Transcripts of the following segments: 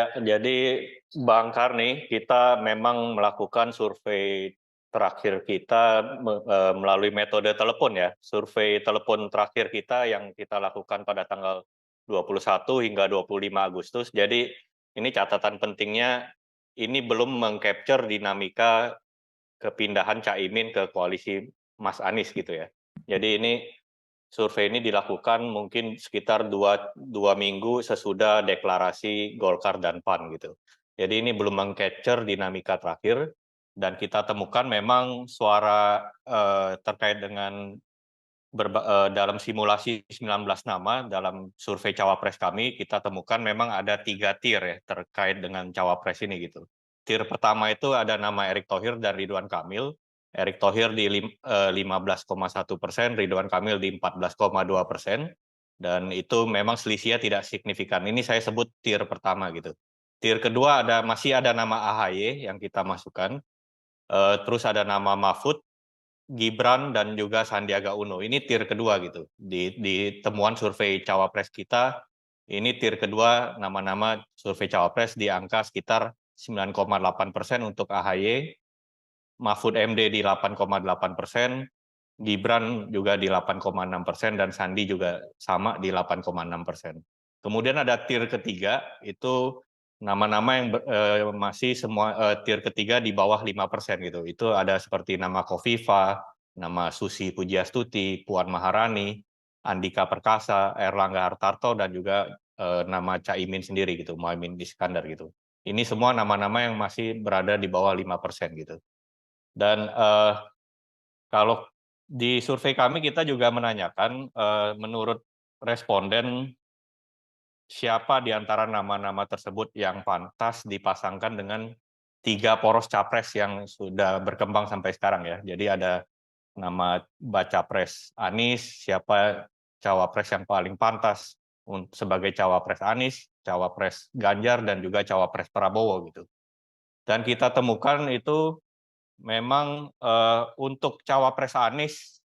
Ya, jadi Bang Karni, kita memang melakukan survei terakhir kita melalui metode telepon ya. Survei telepon terakhir kita yang kita lakukan pada tanggal 21 hingga 25 Agustus. Jadi ini catatan pentingnya, ini belum mengcapture dinamika kepindahan Caimin ke koalisi Mas Anies gitu ya. Jadi ini survei ini dilakukan mungkin sekitar dua minggu sesudah deklarasi Golkar dan PAN gitu. Jadi ini belum meng-capture dinamika terakhir dan kita temukan memang suara terkait dengan dalam simulasi 19 nama dalam survei cawapres kami, kita temukan memang ada 3 tier ya terkait dengan cawapres ini gitu. Tier pertama itu ada nama Erick Thohir dan Ridwan Kamil. Erick Thohir di 15,1%, Ridwan Kamil di 14,2%, dan itu memang selisihnya tidak signifikan. Ini saya sebut tier pertama gitu. Tier kedua masih ada nama AHY yang kita masukkan, terus ada nama Mahfud, Gibran dan juga Sandiaga Uno. Ini tier kedua gitu. Di temuan survei cawapres kita, ini tier kedua nama-nama survei cawapres di angka sekitar 9,8% untuk AHY, Mahfud MD di 8,8%, Gibran juga di 8,6%, dan Sandi juga sama di 8,6%. Kemudian ada tier ketiga, itu nama-nama yang masih semua tier ketiga di bawah 5% gitu. Itu ada seperti nama Kofifa, nama Susi Pujiastuti, Puan Maharani, Andika Perkasa, Erlangga Hartarto, dan juga nama Caimin sendiri gitu, Muhaimin Iskandar gitu. Ini semua nama-nama yang masih berada di bawah 5% gitu. Dan kalau di survei kami kita juga menanyakan, menurut responden, siapa di antara nama-nama tersebut yang pantas dipasangkan dengan 3 poros capres yang sudah berkembang sampai sekarang ya. Jadi ada nama bacapres Anies, siapa cawapres yang paling pantas sebagai cawapres Anies, cawapres Ganjar, dan juga cawapres Prabowo gitu. Dan kita temukan itu memang untuk cawapres Anies,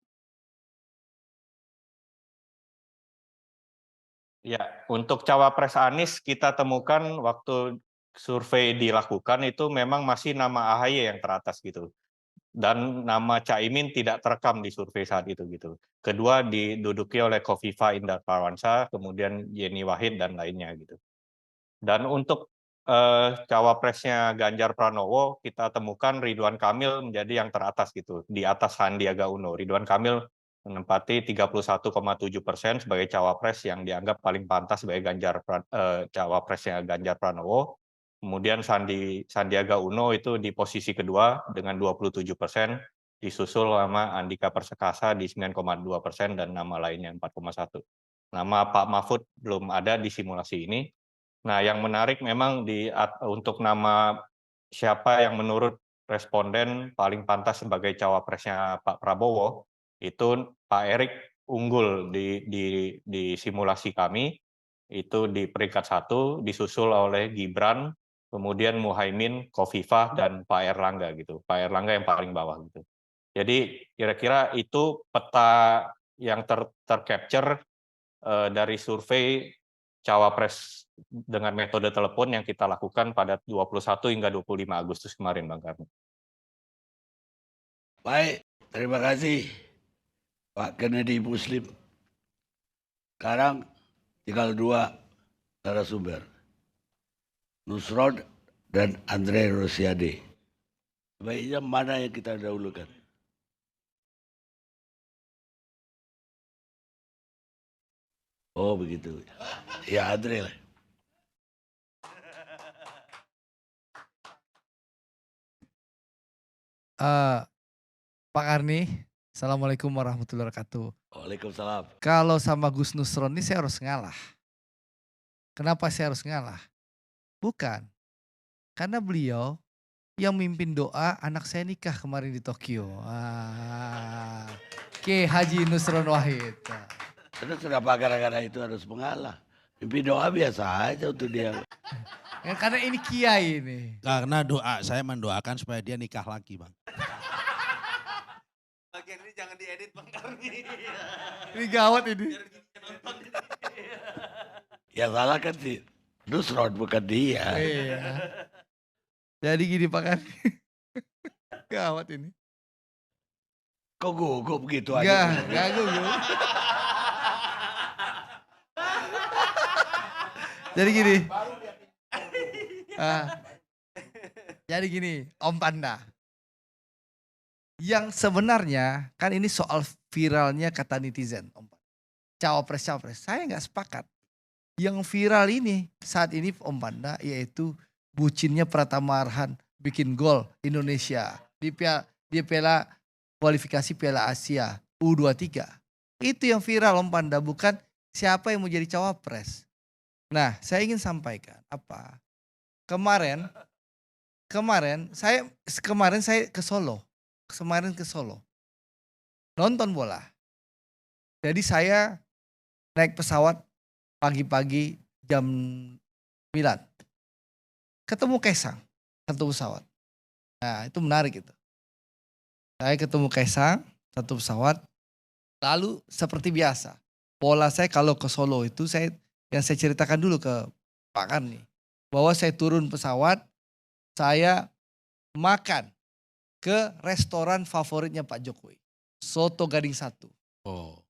ya, untuk cawapres Anies kita temukan waktu survei dilakukan itu memang masih nama AHY yang teratas gitu. Dan nama Caimin tidak terekam di survei saat itu gitu. Kedua diduduki oleh Kofifa Indar Parawansa, kemudian Yeni Wahid dan lainnya gitu. Dan untuk cawapresnya Ganjar Pranowo, kita temukan Ridwan Kamil menjadi yang teratas gitu, di atas Sandiaga Uno. Ridwan Kamil menempati 31,7% sebagai cawapres yang dianggap paling pantas sebagai cawapresnya Ganjar Pranowo. Kemudian Sandiaga Uno itu di posisi kedua dengan 27%, disusul sama Andika Perkasa di 9,2% dan nama lainnya 4,1. Nama Pak Mahfud belum ada di simulasi ini. Nah, yang menarik memang untuk nama siapa yang menurut responden paling pantas sebagai cawapresnya Pak Prabowo, itu Pak Erik unggul di simulasi kami, itu di peringkat 1, disusul oleh Gibran, kemudian Muhaimin, Khofifah, dan Pak Erlangga gitu. Pak Erlangga yang paling bawah gitu. Jadi kira-kira itu peta yang tercapture dari survei cawapres dengan metode telepon yang kita lakukan pada 21 hingga 25 Agustus kemarin, Bang Karni. Baik, terima kasih Pak Kennedy Muslim. Sekarang tinggal 2 narasumber, Nusron dan Andre Rosiade. Sebaiknya mana yang kita dahulukan? Oh begitu. Ya Andre lah. Pak Karni, Assalamualaikum warahmatullahi wabarakatuh. Waalaikumsalam. Kalau sama Gus Nusron ini saya harus ngalah. Kenapa saya harus ngalah? Bukan, karena beliau yang mimpin doa anak saya nikah kemarin di Tokyo. Oke, Haji Nusron Wahid. Terus kenapa gara-gara itu harus mengalah? Mimpi doa biasa aja untuk dia. Ya, karena ini kiai ini. Karena doa saya mendoakan supaya dia nikah lagi, Bang. Bagian ini jangan diedit, Bang Karni. Ini gawat ini. Ya salah kan sih. Nusron bukan dia. Iya. Jadi gini Pak Karni. Gawat ini. Kok gugup begitu aja? Enggak gugup. Jadi gini. Jadi gini, Om Panda. Yang sebenarnya kan ini soal viralnya kata netizen, Om Panda. Cawapres, saya nggak sepakat. Yang viral ini saat ini Om Panda yaitu bucinnya Pratama Arhan bikin gol Indonesia di piala kualifikasi Piala Asia U23. Itu yang viral Om Panda, bukan siapa yang mau jadi cawapres. Nah, saya ingin sampaikan apa? Kemarin saya ke Solo. Nonton bola. Jadi saya naik pesawat pagi-pagi jam 9. Ketemu Kaisang, satu pesawat. Nah, itu menarik itu. Saya ketemu Kaisang, satu pesawat. Lalu seperti biasa, pola saya kalau ke Solo itu yang saya ceritakan dulu ke Pak Karni. Bahwa saya turun pesawat, saya makan ke restoran favoritnya Pak Jokowi. Soto Gading 1. Oh.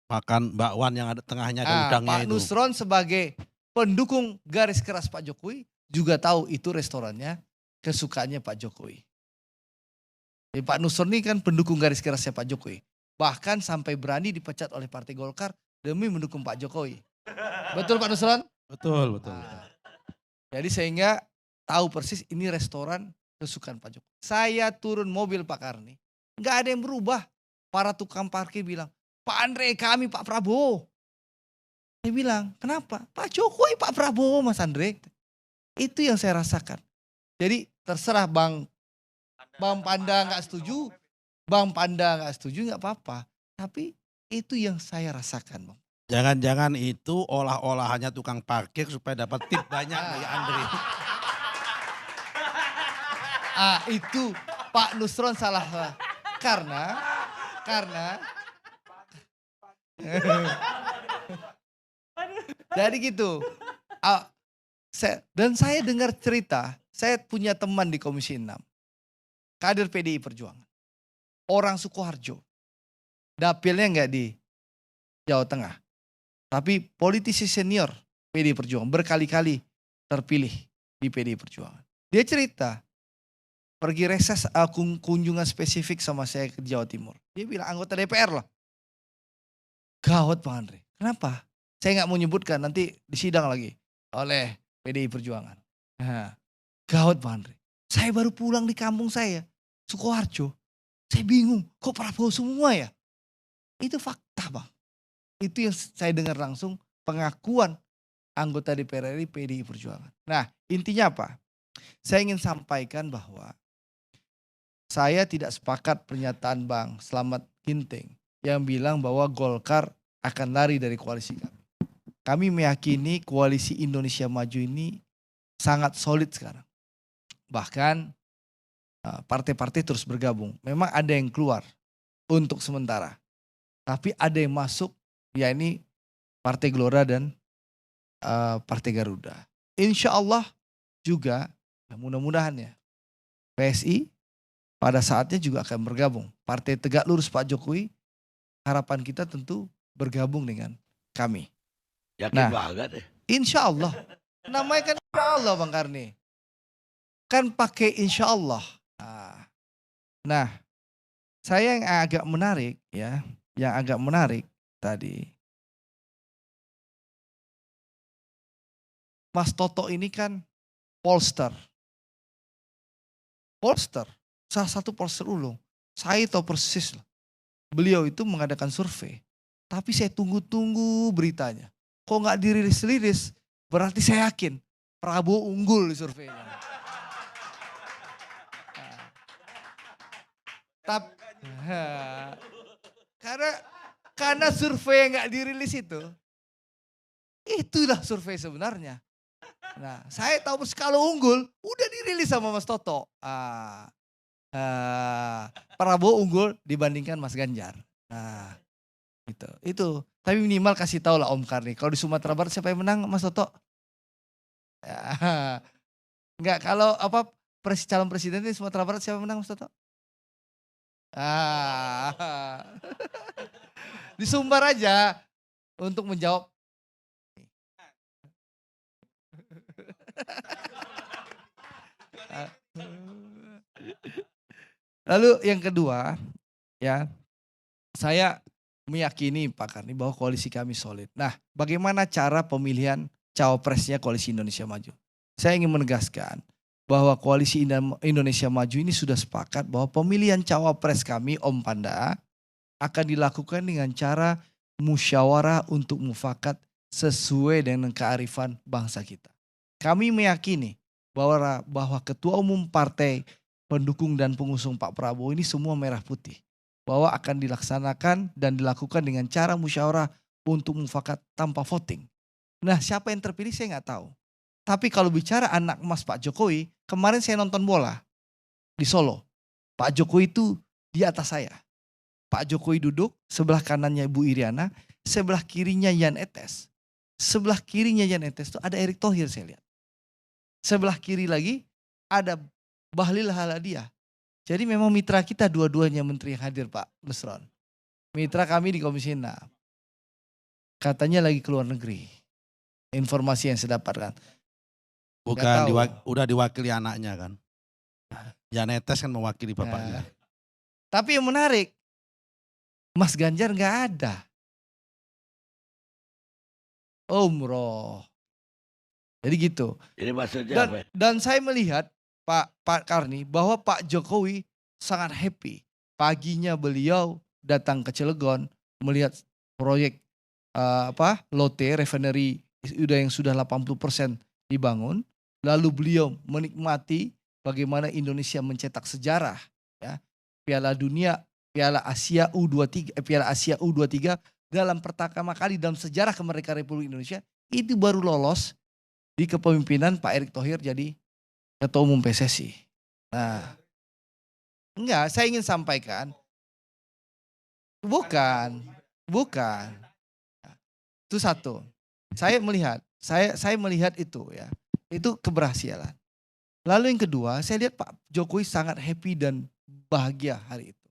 Makan bakwan yang ada tengahnya ada udangnya Pak itu. Nusron sebagai pendukung garis keras Pak Jokowi juga tahu itu restorannya kesukaannya Pak Jokowi. Jadi Pak Nusron ini kan pendukung garis kerasnya Pak Jokowi. Bahkan sampai berani dipecat oleh Partai Golkar demi mendukung Pak Jokowi. Betul Pak Nusron? Betul. Jadi sehingga tahu persis ini restoran kesukaan Pak Jokowi. Saya turun mobil Pak Karni, nggak ada yang berubah. Para tukang parkir bilang, Pak Andre kami Pak Prabowo. Saya bilang, kenapa? Pak Jokowi Pak Prabowo Mas Andre. Itu yang saya rasakan. Jadi terserah Bang Panda nggak setuju, Bang Panda nggak setuju nggak apa-apa. Tapi itu yang saya rasakan Bang. Jangan-jangan itu olah-olahannya tukang parkir supaya dapat tip banyak dari Andre. Itu Pak Nusron salah. Karena jadi gitu. Dan saya dengar cerita, saya punya teman di Komisi 6. Kader PDI Perjuangan. Orang Sukoharjo. Dapilnya enggak di Jawa Tengah. Tapi politisi senior PDI Perjuangan. Berkali-kali terpilih di PDI Perjuangan. Dia cerita. Pergi reses kunjungan spesifik sama saya ke Jawa Timur. Dia bilang anggota DPR loh. Gawat Bang Andre. Kenapa? Saya nggak mau nyebutkan, nanti disidang lagi oleh PDI Perjuangan. Nah, gawat Bang Andre. Saya baru pulang di kampung saya, Sukoharjo. Saya bingung, kok Prabowo semua ya? Itu fakta Bang. Itu yang saya dengar langsung pengakuan anggota DPR RI PDI Perjuangan. Nah, intinya apa? Saya ingin sampaikan bahwa saya tidak sepakat pernyataan Bang Slamet Ginting yang bilang bahwa Golkar akan lari dari koalisi kami. Kami meyakini koalisi Indonesia Maju ini sangat solid sekarang. Bahkan partai-partai terus bergabung. Memang ada yang keluar untuk sementara. Tapi ada yang masuk, yakni Partai Gelora dan Partai Garuda. Insya Allah juga, mudah-mudahan ya, PSI pada saatnya juga akan bergabung. Partai Tegak Lurus Pak Jokowi, harapan kita tentu bergabung dengan kami. Yakin banget ya. Insya Allah. Namanya kan insya Allah Bang Karni. Kan pakai insya Allah. Nah, saya yang agak menarik ya. Yang agak menarik tadi. Mas Toto ini kan pollster. Salah satu pollster ulung. Saya tahu persis loh. Beliau itu mengadakan survei. Tapi saya tunggu-tunggu beritanya. Kok nggak dirilis-rilis? Berarti saya yakin Prabowo unggul di surveinya. Tapi karena survei yang nggak dirilis itu, itulah survei sebenarnya. Nah, saya tahu kalau unggul udah dirilis sama Mas Toto. Prabowo unggul dibandingkan Mas Ganjar. Nah, itu. Tapi minimal kasih tahu lah Om Karni. Kalau di Sumatera Barat siapa yang menang Mas Toto? Ya. Enggak, kalau apa calon presiden di Sumatera Barat siapa menang Mas Toto? Ah. Disumbar aja untuk menjawab. Lalu yang kedua, ya, saya meyakini Pak Karni bahwa koalisi kami solid. Nah, bagaimana cara pemilihan cawapresnya koalisi Indonesia Maju? Saya ingin menegaskan bahwa koalisi Indonesia Maju ini sudah sepakat bahwa pemilihan cawapres kami Om Panda akan dilakukan dengan cara musyawarah untuk mufakat sesuai dengan kearifan bangsa kita. Kami meyakini bahwa ketua umum partai pendukung dan pengusung Pak Prabowo ini semua merah putih. Bahwa akan dilaksanakan dan dilakukan dengan cara musyawarah untuk mufakat tanpa voting. Nah, siapa yang terpilih saya nggak tahu. Tapi kalau bicara anak emas Pak Jokowi, kemarin saya nonton bola di Solo. Pak Jokowi itu di atas saya. Pak Jokowi duduk, sebelah kanannya Ibu Iriana, sebelah kirinya Yan Etes. Sebelah kirinya Yan Etes itu ada Erick Thohir saya lihat. Sebelah kiri lagi ada Bahlil Haladiah. Jadi memang mitra kita dua-duanya menteri yang hadir Pak Nusron. Mitra kami di Komisi 6. Katanya lagi keluar negeri. Informasi yang saya dapatkan. Bukan udah diwakili anaknya kan. Janetes kan mewakili bapaknya. Tapi yang menarik, Mas Ganjar nggak ada. Umroh. Jadi gitu. Ini maksudnya apa? Dan saya melihat Pak Karni bahwa Pak Jokowi sangat happy. Paginya beliau datang ke Cilegon melihat proyek Lotte Refinery yang sudah 80% dibangun. Lalu beliau menikmati bagaimana Indonesia mencetak sejarah, ya. Piala Dunia, Piala Asia U23 dalam pertama kali dalam sejarah kemerdekaan Republik Indonesia itu baru lolos di kepemimpinan Pak Erick Thohir jadi Ketua Umum PSSI. Nah, enggak, saya ingin sampaikan, bukan. Itu satu. Saya melihat itu ya, itu keberhasilan. Lalu yang kedua, saya lihat Pak Jokowi sangat happy dan bahagia hari itu.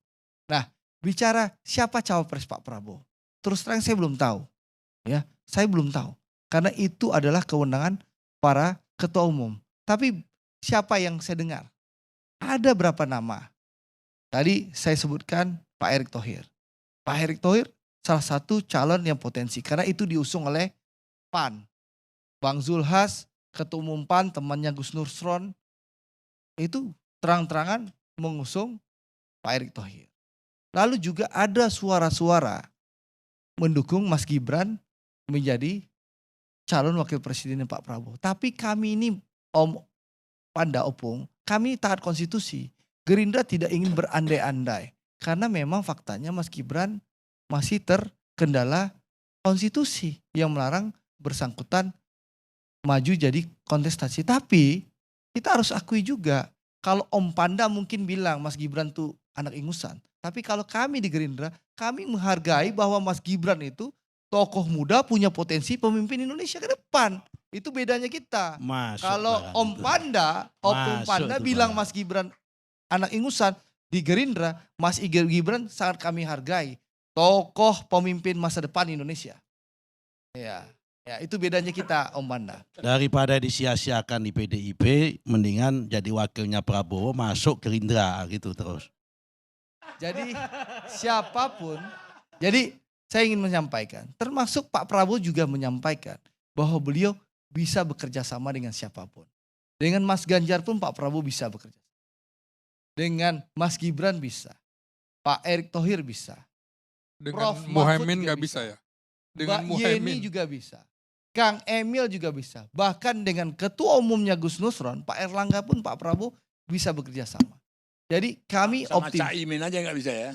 Nah, bicara siapa cawapres Pak Prabowo, terus terang saya belum tahu, ya, saya belum tahu, karena itu adalah kewenangan para ketua umum. Tapi siapa yang saya dengar? Ada berapa nama? Tadi saya sebutkan Pak Erick Thohir. Pak Erick Thohir salah satu calon yang potensi karena itu diusung oleh PAN. Bang Zulhas, ketua umum PAN, temannya Gus Nusron, itu terang-terangan mengusung Pak Erick Thohir. Lalu juga ada suara-suara mendukung Mas Gibran menjadi calon wakil presidennya Pak Prabowo. Tapi kami ini Om Panda Opung, kami taat konstitusi. Gerindra tidak ingin berandai-andai. Karena memang faktanya Mas Gibran masih terkendala konstitusi yang melarang bersangkutan maju jadi kontestasi. Tapi kita harus akui juga kalau Om Panda mungkin bilang Mas Gibran tuh anak ingusan. Tapi kalau kami di Gerindra, kami menghargai bahwa Mas Gibran itu tokoh muda punya potensi pemimpin Indonesia ke depan. Itu bedanya kita. Kalau Om Panda bilang Mas Gibran anak ingusan, di Gerindra Mas Gibran sangat kami hargai. Tokoh pemimpin masa depan Indonesia. Ya, itu bedanya kita Om Panda. Daripada disia-siakan di PDIP, mendingan jadi wakilnya Prabowo masuk Gerindra gitu terus. Jadi siapapun, jadi saya ingin menyampaikan, termasuk Pak Prabowo juga menyampaikan bahwa beliau bisa bekerja sama dengan siapapun. Dengan Mas Ganjar pun Pak Prabowo bisa bekerja. Dengan Mas Gibran bisa. Pak Erick Thohir bisa. Dengan Prof. Muhaimin nggak bisa ya? Dengan Mbak Yeni Muhaimin juga bisa. Kang Emil juga bisa. Bahkan dengan ketua umumnya Gus Nusron, Pak Erlangga pun Pak Prabowo bisa bekerja sama. Jadi kami sama optimis. Caimin aja nggak bisa ya?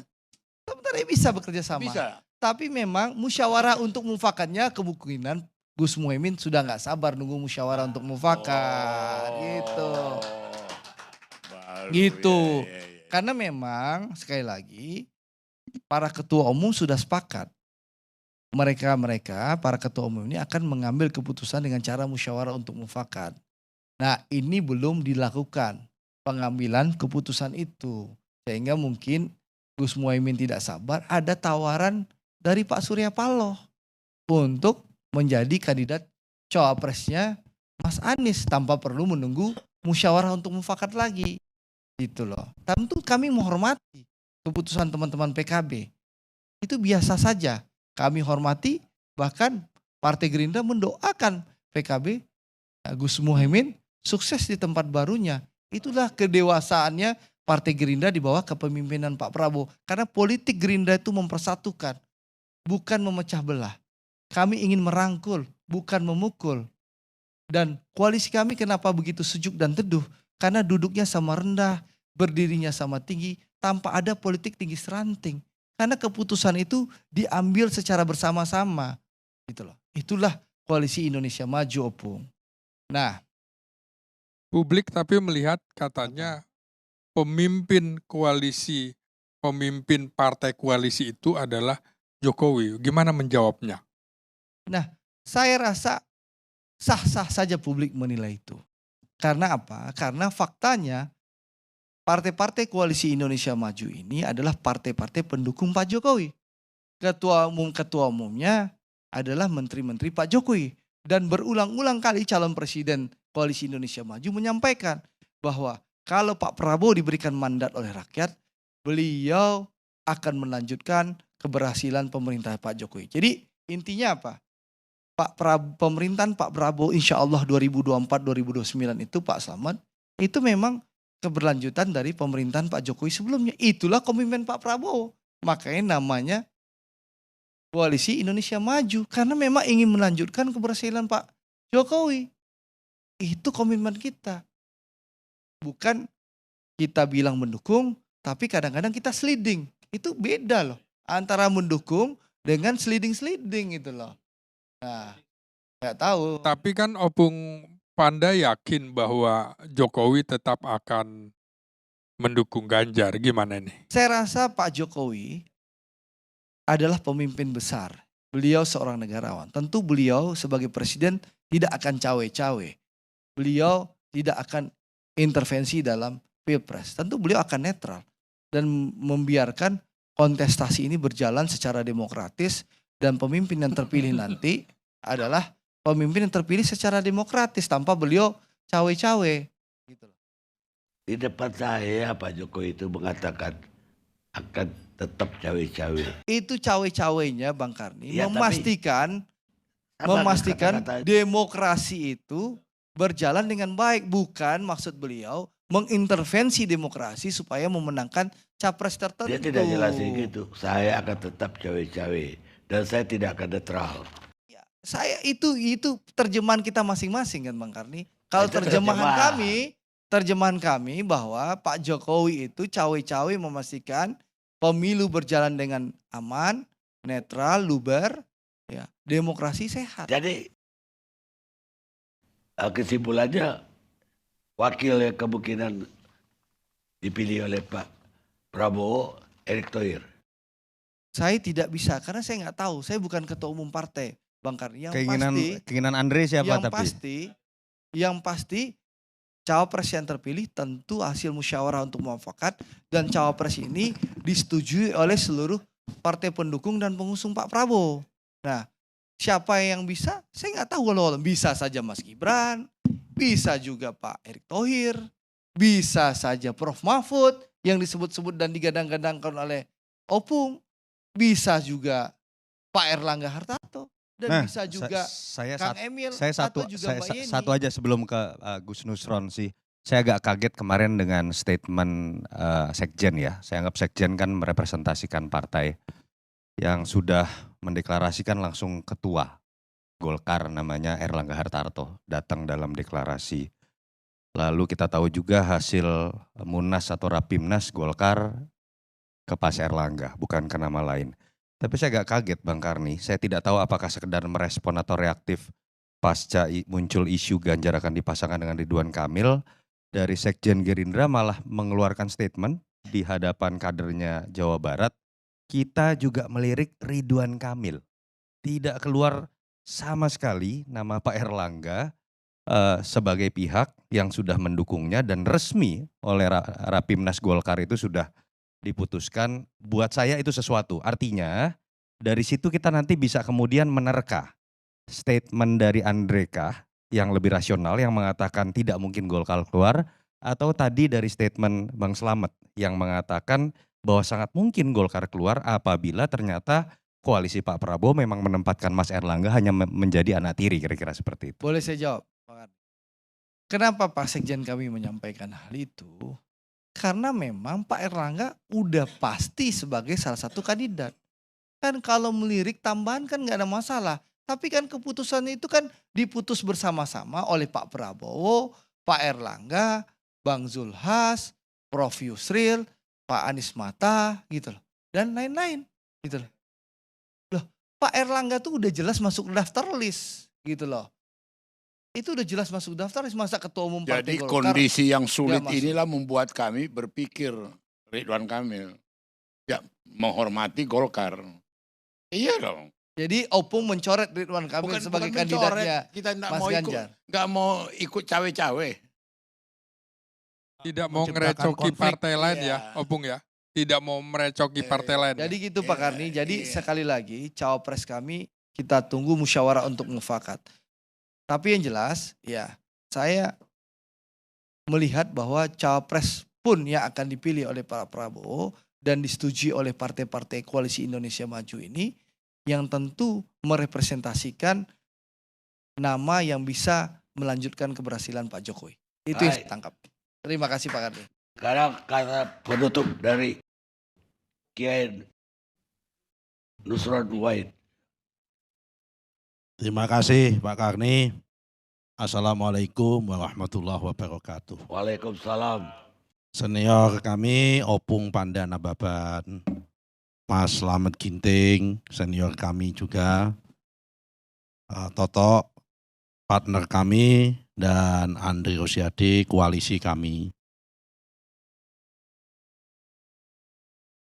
Sebenarnya bisa bekerja sama. Bisa. Tapi memang musyawarah untuk mufakatnya kemungkinan Gus Muhaimin sudah nggak sabar nunggu musyawarah untuk mufakat. Gitu. Gitu. Ya. Karena memang sekali lagi para ketua umum sudah sepakat mereka para ketua umum ini akan mengambil keputusan dengan cara musyawarah untuk mufakat. Nah, ini belum dilakukan pengambilan keputusan itu. Sehingga mungkin Gus Muhaimin tidak sabar, ada tawaran dari Pak Surya Paloh untuk menjadi kandidat cawapresnya Mas Anies tanpa perlu menunggu musyawarah untuk mufakat lagi. Gitu loh. Tentu kami menghormati keputusan teman-teman PKB. Itu biasa saja. Kami hormati, bahkan Partai Gerindra mendoakan PKB Gus Muhaimin sukses di tempat barunya. Itulah kedewasaannya Partai Gerindra di bawah kepemimpinan Pak Prabowo. Karena politik Gerindra itu mempersatukan, bukan memecah belah. Kami ingin merangkul, bukan memukul. Dan koalisi kami kenapa begitu sejuk dan teduh? Karena duduknya sama rendah, berdirinya sama tinggi, tanpa ada politik tinggi seranting. Karena keputusan itu diambil secara bersama-sama. Gitu loh. Itulah koalisi Indonesia Maju, Opung. Nah, Publik tapi melihat katanya pemimpin koalisi, pemimpin partai koalisi itu adalah Jokowi. Gimana menjawabnya? saya rasa sah-sah saja publik menilai itu. Karena apa? Karena faktanya partai-partai koalisi Indonesia Maju ini adalah partai-partai pendukung Pak Jokowi. Ketua umumnya adalah menteri-menteri Pak Jokowi. Dan berulang-ulang kali calon presiden koalisi Indonesia Maju menyampaikan bahwa kalau Pak Prabowo diberikan mandat oleh rakyat, beliau akan melanjutkan keberhasilan pemerintahan Pak Jokowi. Jadi intinya apa? Pemerintahan Pak Prabowo insya Allah 2024-2029 itu Pak Slamet, itu memang keberlanjutan dari pemerintahan Pak Jokowi sebelumnya. Itulah komitmen Pak Prabowo. Makanya namanya Koalisi Indonesia Maju. Karena memang ingin melanjutkan keberhasilan Pak Jokowi. Itu komitmen kita. Bukan kita bilang mendukung, tapi kadang-kadang kita sliding. Itu beda loh. Antara mendukung dengan sliding gitu loh. Nah, nggak tahu. Tapi kan Opung Panda yakin bahwa Jokowi tetap akan mendukung Ganjar. Gimana nih? Saya rasa Pak Jokowi adalah pemimpin besar. Beliau seorang negarawan. Tentu beliau sebagai presiden tidak akan cawe-cawe. Beliau tidak akan intervensi dalam pilpres. Tentu beliau akan netral. Dan membiarkan kontestasi ini berjalan secara demokratis. Dan pemimpin yang terpilih nanti adalah pemimpin yang terpilih secara demokratis tanpa beliau cawe-cawe. Gitu loh. Di depan saya Pak Jokowi itu mengatakan akan tetap cawe-cawe. Itu cawe-cawenya Bang Karni Ya, memastikan kata-kata itu. demokrasi itu berjalan dengan baik. Bukan maksud beliau mengintervensi demokrasi supaya memenangkan capres tertentu. Dia tidak jelasin gitu. Saya akan tetap cawe-cawe dan saya tidak akan netral. Saya itu terjemahan kita masing-masing kan Bang Karni. Kalau Itu terjemahan kami bahwa Pak Jokowi itu cawe-cawe memastikan pemilu berjalan dengan aman, netral, luber, ya, demokrasi sehat. Jadi kesimpulannya wakil yang kemungkinan dipilih oleh Pak Prabowo, Erick Thohir. Saya tidak bisa karena saya nggak tahu. Saya bukan ketua umum partai, Bang Karni. Keinginan Andre siapa Yang pasti cawapres yang terpilih tentu hasil musyawarah untuk mufakat dan cawapres ini disetujui oleh seluruh partai pendukung dan pengusung Pak Prabowo. Nah, siapa yang bisa? Saya nggak tahu. Kalau bisa saja Mas Gibran, bisa juga Pak Erick Thohir, bisa saja Prof Mahfud yang disebut-sebut dan digadang-gadangkan oleh Opung. Bisa juga Pak Erlangga Hartarto dan bisa juga Kang Emil atau juga Mbak Yeni. Satu aja sebelum ke Gus Nusron sih. Saya agak kaget kemarin dengan statement Sekjen ya. Saya anggap Sekjen kan merepresentasikan partai yang sudah mendeklarasikan langsung ketua Golkar namanya Erlangga Hartarto datang dalam deklarasi. Lalu kita tahu juga hasil Munas atau Rapimnas Golkar ke Pas Erlangga, bukan ke nama lain. Tapi saya agak kaget Bang Karni, saya tidak tahu apakah sekedar merespon atau reaktif pasca muncul isu Ganjar akan dipasangkan dengan Ridwan Kamil, dari Sekjen Gerindra malah mengeluarkan statement di hadapan kadernya Jawa Barat, kita juga melirik Ridwan Kamil. tidak keluar sama sekali nama Pak Erlangga sebagai pihak yang sudah mendukungnya dan resmi oleh Rapimnas Golkar itu sudah diputuskan. Buat saya itu sesuatu. Artinya dari situ kita nanti bisa kemudian menerka statement dari Andreka yang lebih rasional yang mengatakan tidak mungkin Golkar keluar, atau tadi dari statement Bang Slamet yang mengatakan bahwa sangat mungkin Golkar keluar apabila ternyata koalisi Pak Prabowo memang menempatkan Mas Erlangga hanya menjadi anak tiri, kira-kira seperti itu. Boleh saya jawab? Kenapa Pak Sekjen kami menyampaikan hal itu? Karena memang Pak Erlangga udah pasti sebagai salah satu kandidat. Kan kalau melirik tambahan kan nggak ada masalah. Tapi kan keputusan itu kan diputus bersama-sama oleh Pak Prabowo, Pak Erlangga, Bang Zulhas, Prof Yusril, Pak Anies Mata gitu loh. Dan lain-lain gitu loh. Loh, Pak Erlangga tuh udah jelas masuk daftar list gitu loh. Itu udah jelas masuk daftar list, masa ketua umum Partai Jadi Golkar. kondisi yang sulit masuk. inilah membuat kami berpikir, Ridwan Kamil, ya menghormati Golkar. Iya dong. Jadi Opung mencoret Ridwan Kamil sebagai kandidatnya kita Mas Ganjar. Nggak mau ikut cawe-cawe. Tidak mau Menciptakan ngerecoki konflik. partai lain ya, Iya. Opung ya. Tidak mau merecoki partai lain. Jadi Ya? gitu Pak Karni. Jadi sekali lagi cawapres kami kita tunggu musyawarah untuk mufakat. Tapi yang jelas ya saya melihat bahwa cawapres pun yang akan dipilih oleh Pak Prabowo dan disetujui oleh partai-partai koalisi Indonesia Maju ini yang tentu merepresentasikan nama yang bisa melanjutkan keberhasilan Pak Jokowi. Itu yang saya tangkap. Terima kasih Pak Karni. Sekarang kata penutup dari Kiai Nusron Wahid. Terima kasih Pak Karni. Assalamualaikum warahmatullahi wabarakatuh. Waalaikumsalam. Senior kami Opung Pandana Baban, Mas Slamet Ginting, senior kami juga, Toto, partner kami, dan Andri Rosiade, koalisi kami.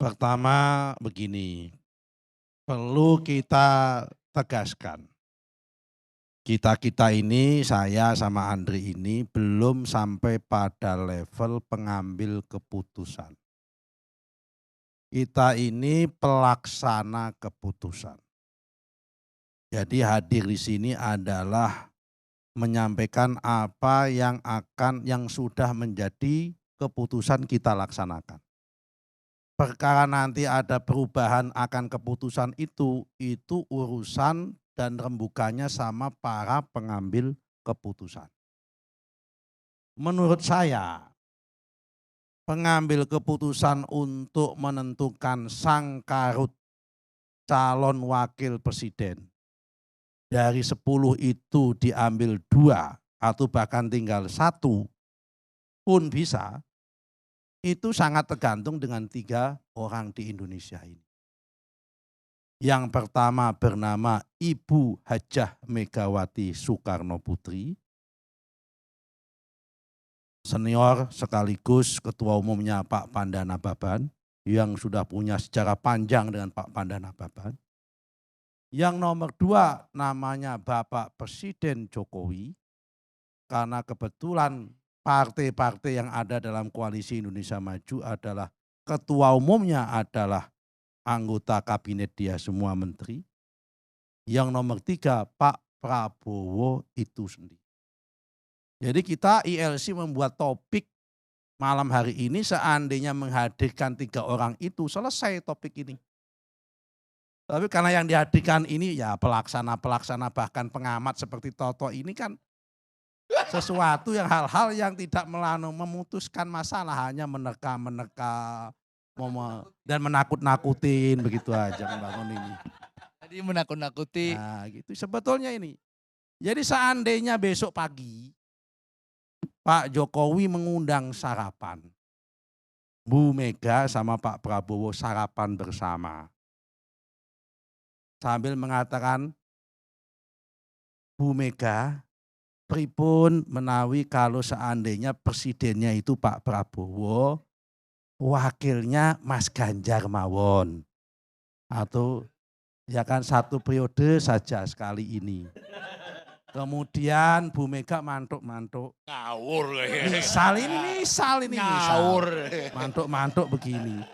Pertama begini, perlu kita tegaskan. Kita ini, saya sama Andri ini belum sampai pada level pengambil keputusan. Kita ini pelaksana keputusan. Jadi hadir di sini adalah menyampaikan apa yang sudah menjadi keputusan kita laksanakan. Perkara nanti ada perubahan akan keputusan itu urusan dan rembukannya sama para pengambil keputusan. Menurut saya, pengambil keputusan untuk menentukan sang karut calon wakil presiden dari 10 itu diambil 2 atau bahkan tinggal 1 pun bisa, itu sangat tergantung dengan 3 orang di Indonesia ini. Yang pertama bernama Ibu Hajah Megawati Soekarno Putri, senior sekaligus ketua umumnya Pak Pandana Baban, yang sudah punya sejarah panjang dengan Pak Pandana Baban. Yang nomor 2 namanya Bapak Presiden Jokowi, karena kebetulan partai-partai yang ada dalam koalisi Indonesia Maju adalah ketua umumnya adalah anggota kabinet dia semua menteri. Yang nomor 3 Pak Prabowo itu sendiri. Jadi kita ILC membuat topik malam hari ini seandainya menghadirkan 3 orang itu selesai topik ini. Tapi karena yang dihadirkan ini ya pelaksana-pelaksana bahkan pengamat seperti Toto ini kan sesuatu yang hal-hal yang tidak memutuskan masalah, hanya menerka-menerka dan menakut-nakutin begitu aja membangun ini. Jadi menakut-nakuti. Nah gitu sebetulnya ini. Jadi seandainya besok pagi Pak Jokowi mengundang sarapan, Bu Mega sama Pak Prabowo sarapan bersama, sambil mengatakan, Bu Mega, pripun menawi kalau seandainya presidennya itu Pak Prabowo, wakilnya Mas Ganjar mawon, atau Ya kan 1 periode saja sekali ini. Kemudian Bu Mega mantuk-mantuk. Ngawur. Misal ini. Ngawur. Mantuk-mantuk begini.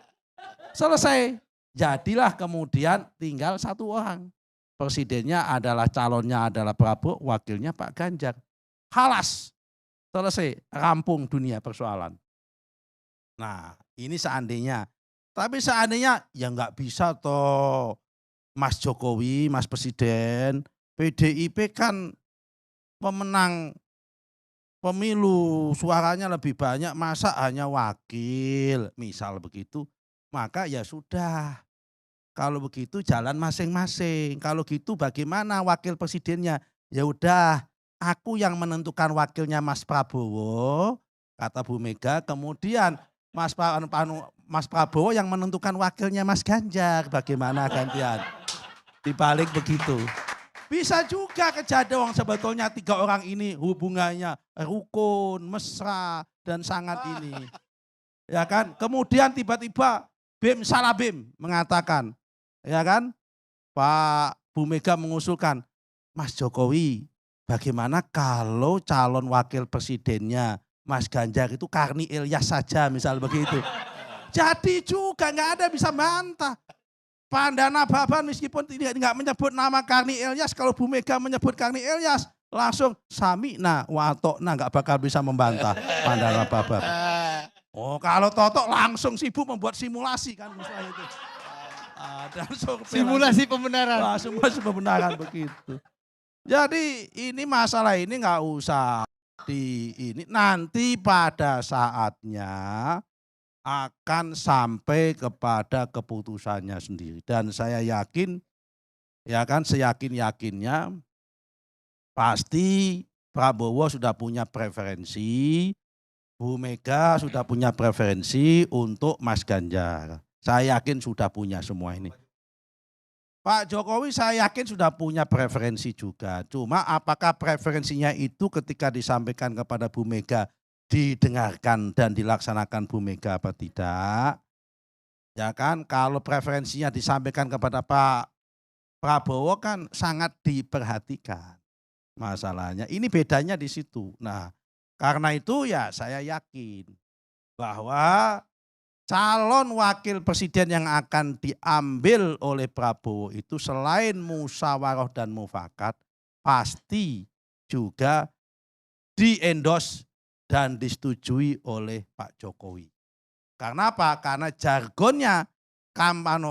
Selesai. Jadilah kemudian tinggal 1 orang. Presidennya adalah calonnya adalah Prabowo, wakilnya Pak Ganjar. Halas. Selesai, rampung dunia persoalan. Nah, ini seandainya. Tapi seandainya ya nggak bisa toh Mas Jokowi, Mas Presiden, PDIP kan pemenang pemilu, suaranya lebih banyak, masa hanya wakil, misal begitu. Maka ya sudah. Kalau begitu jalan masing-masing. Kalau gitu bagaimana wakil presidennya? Ya udah, aku yang menentukan wakilnya Mas Prabowo, kata Bu Mega. Kemudian Mas Prabowo yang menentukan wakilnya Mas Ganjar. Bagaimana gantian? Dibalik begitu. Bisa juga kejadian sebetulnya 3 orang ini hubungannya rukun, mesra, dan sangat ini. Ya kan? Kemudian tiba-tiba Bim salah Bim mengatakan, ya kan? Pak Bu Mega mengusulkan, Mas Jokowi, bagaimana kalau calon wakil presidennya Mas Ganjar itu Karni Ilyas saja, misal begitu. Jadi juga nggak ada bisa bantah. Pandana Baban meskipun tidak menyebut nama Karni Ilyas, kalau Bu Mega menyebut Karni Ilyas, langsung Samina Watokna nggak bakal bisa membantah Pandana Baban. Oh kalau Totok langsung sibuk membuat simulasi kan misalnya itu. Simulasi pembenaran. Simulasi pembenaran begitu. Jadi ini masalah ini nggak usah ini nanti pada saatnya akan sampai kepada keputusannya sendiri. Dan saya yakin, ya kan seyakin-yakinnya pasti Prabowo sudah punya preferensi, Bu Mega sudah punya preferensi untuk Mas Ganjar. Saya yakin sudah punya semua ini. Pak Jokowi saya yakin sudah punya preferensi juga. Cuma apakah preferensinya itu ketika disampaikan kepada Bu Mega didengarkan dan dilaksanakan Bu Mega apa tidak? Ya kan kalau preferensinya disampaikan kepada Pak Prabowo kan sangat diperhatikan masalahnya. Ini bedanya di situ. Nah, karena itu ya saya yakin bahwa calon wakil presiden yang akan diambil oleh Prabowo itu selain musyawarah dan mufakat pasti juga di-endorse dan disetujui oleh Pak Jokowi. Karena apa? Karena jargonnya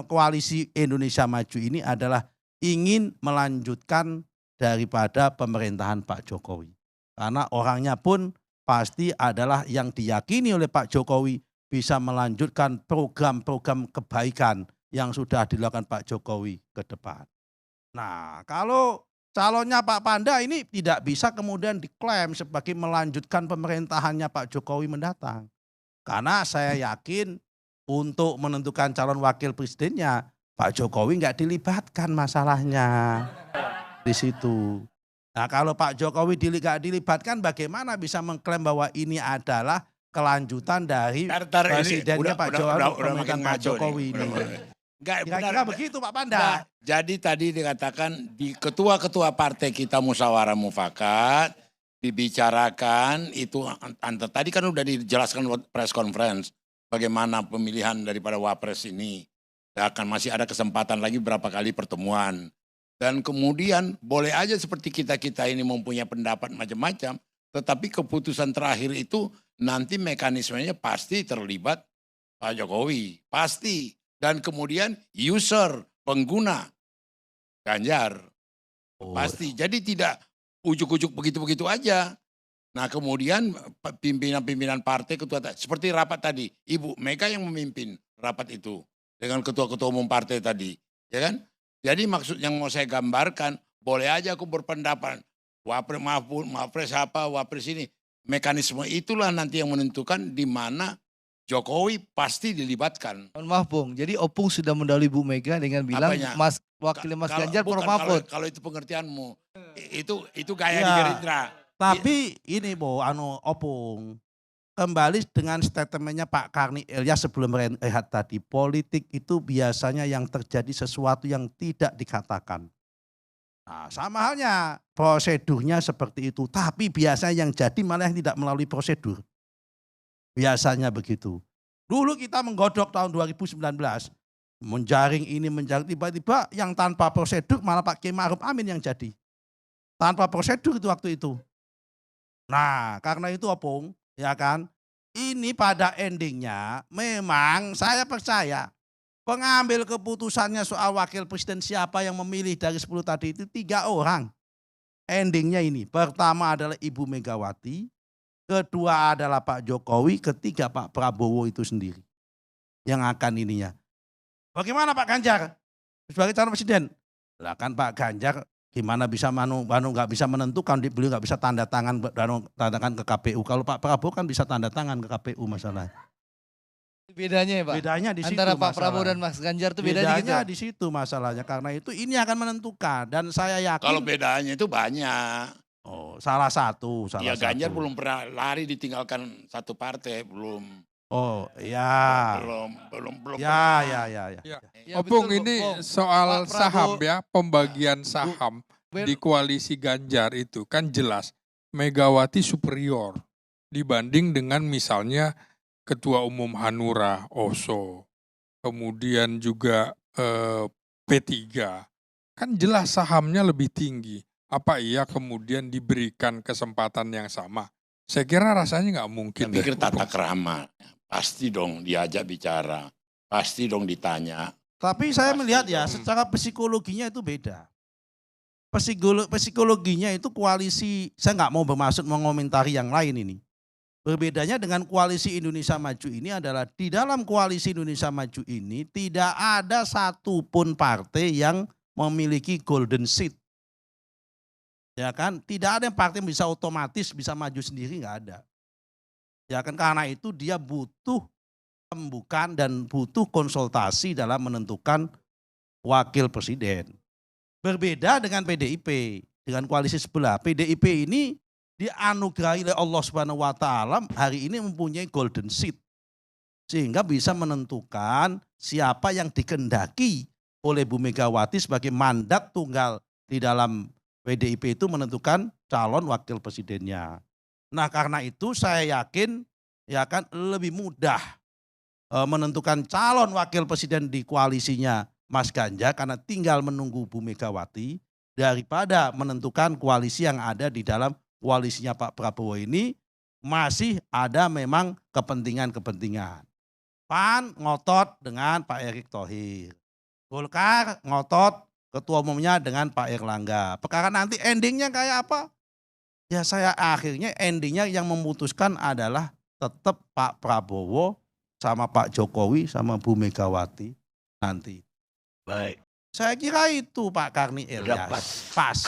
koalisi Indonesia Maju ini adalah ingin melanjutkan daripada pemerintahan Pak Jokowi. Karena orangnya pun pasti adalah yang diyakini oleh Pak Jokowi bisa melanjutkan program-program kebaikan yang sudah dilakukan Pak Jokowi ke depan. Nah, kalau calonnya Pak Panda ini tidak bisa kemudian diklaim sebagai melanjutkan pemerintahannya Pak Jokowi mendatang. Karena saya yakin untuk menentukan calon wakil presidennya Pak Jokowi nggak dilibatkan masalahnya di situ. Nah kalau Pak Jokowi nggak dilibatkan bagaimana bisa mengklaim bahwa ini adalah kelanjutan dari presidennya Pak Jokowi, pemerintahan Pak Jokowi ini. Kira-kira begitu Pak Panda. Jadi tadi dikatakan di ketua-ketua partai kita musyawarah mufakat, dibicarakan itu tadi kan udah dijelaskan press conference bagaimana pemilihan daripada wapres ini. Masih ada kesempatan lagi berapa kali pertemuan. Dan kemudian boleh aja seperti kita-kita ini mempunyai pendapat macam-macam, tetapi keputusan terakhir itu nanti mekanismenya pasti terlibat Pak Jokowi, pasti. Dan kemudian user, pengguna, Ganjar, pasti. Jadi tidak ujuk-ujuk begitu-begitu aja. Nah kemudian pimpinan-pimpinan partai, ketua seperti rapat tadi, Ibu Mega yang memimpin rapat itu dengan ketua-ketua umum partai tadi, ya kan? Jadi maksud yang mau saya gambarkan, boleh aja aku berpendapat, wapres apa, wapres ini. Mekanisme itulah nanti yang menentukan di mana Jokowi pasti dilibatkan. Mohon maaf Bung, jadi Opung sudah mendahului Bu Mega dengan bilang Apanya? wakil Mas Ganjar Prof Mahfud. Kalau itu pengertianmu, itu gaya di Gerindra. Tapi ini Opung, kembali dengan statementnya Pak Karni Ilyas sebelum rehat tadi, politik itu biasanya yang terjadi sesuatu yang tidak dikatakan. Nah, sama halnya prosedurnya seperti itu, tapi biasanya yang jadi malah yang tidak melalui prosedur. Biasanya begitu. Dulu kita menggodok tahun 2019, menjaring ini, menjaring, tiba-tiba yang tanpa prosedur malah Pak Kiai Ma'ruf Amin yang jadi. Tanpa prosedur itu waktu itu. Nah, karena itu Opung, ya kan, ini pada endingnya memang saya percaya pengambil keputusannya soal wakil presiden siapa yang memilih dari 10 tadi itu 3 orang. Endingnya ini, pertama adalah Ibu Megawati, kedua adalah Pak Jokowi, ketiga Pak Prabowo itu sendiri yang akan ininya. Bagaimana Pak Ganjar sebagai calon presiden? Lah kan Pak Ganjar gimana bisa nggak bisa menentukan, beliau nggak bisa tanda tangan ke KPU. Kalau Pak Prabowo kan bisa tanda tangan ke KPU masalah. Bedanya ya Pak? Bedanya di situ Antara Pak masalah. Prabowo dan Mas Ganjar itu bedanya gitu. Bedanya di situ masalahnya, karena itu ini akan menentukan dan saya yakin. Kalau bedanya itu banyak. Oh, salah satu. Ya Ganjar belum pernah lari ditinggalkan satu partai, belum. Oh, ya. Belum. Ya. Ya, Opung, betul, ini Opung. soal Pak saham Prabowo- ya, pembagian saham di koalisi Ganjar itu kan jelas Megawati superior dibanding dengan misalnya Ketua Umum Hanura, Oso, kemudian juga P3. Kan jelas sahamnya lebih tinggi. Apa iya kemudian diberikan kesempatan yang sama? Saya kira rasanya nggak mungkin. Saya pikir tata krama. Pasti dong diajak bicara. Pasti dong ditanya. Tapi saya Pasti melihat ya, dong. secara psikologinya itu beda. Psikologinya itu koalisi, saya nggak mau bermaksud mengomentari yang lain ini. Berbedanya dengan koalisi Indonesia Maju ini adalah di dalam koalisi Indonesia Maju ini tidak ada satupun partai yang memiliki golden seat. Ya kan, tidak ada yang partai bisa otomatis bisa maju sendiri, nggak ada. Ya kan, karena itu dia butuh pembukaan dan butuh konsultasi dalam menentukan wakil presiden. Berbeda dengan PDIP, dengan koalisi sebelah. PDIP ini dianugerahi oleh Allah Subhanahu wa taala hari ini mempunyai golden seat. Sehingga bisa menentukan siapa yang dikehendaki oleh Bu Megawati sebagai mandat tunggal di dalam PDIP itu menentukan calon wakil presidennya. Nah, karena itu saya yakin ya kan lebih mudah menentukan calon wakil presiden di koalisinya Mas Ganjar karena tinggal menunggu Bu Megawati daripada menentukan koalisi yang ada di dalam koalisinya Pak Prabowo ini masih ada memang kepentingan-kepentingan. PAN ngotot dengan Pak Erick Thohir. Golkar ngotot ketua umumnya dengan Pak Erlangga. Perkara nanti endingnya kayak apa? Ya saya akhirnya endingnya yang memutuskan adalah tetap Pak Prabowo sama Pak Jokowi sama Bu Megawati nanti. Baik. Saya kira itu Pak Karni Ilyas. Dapat. Pas.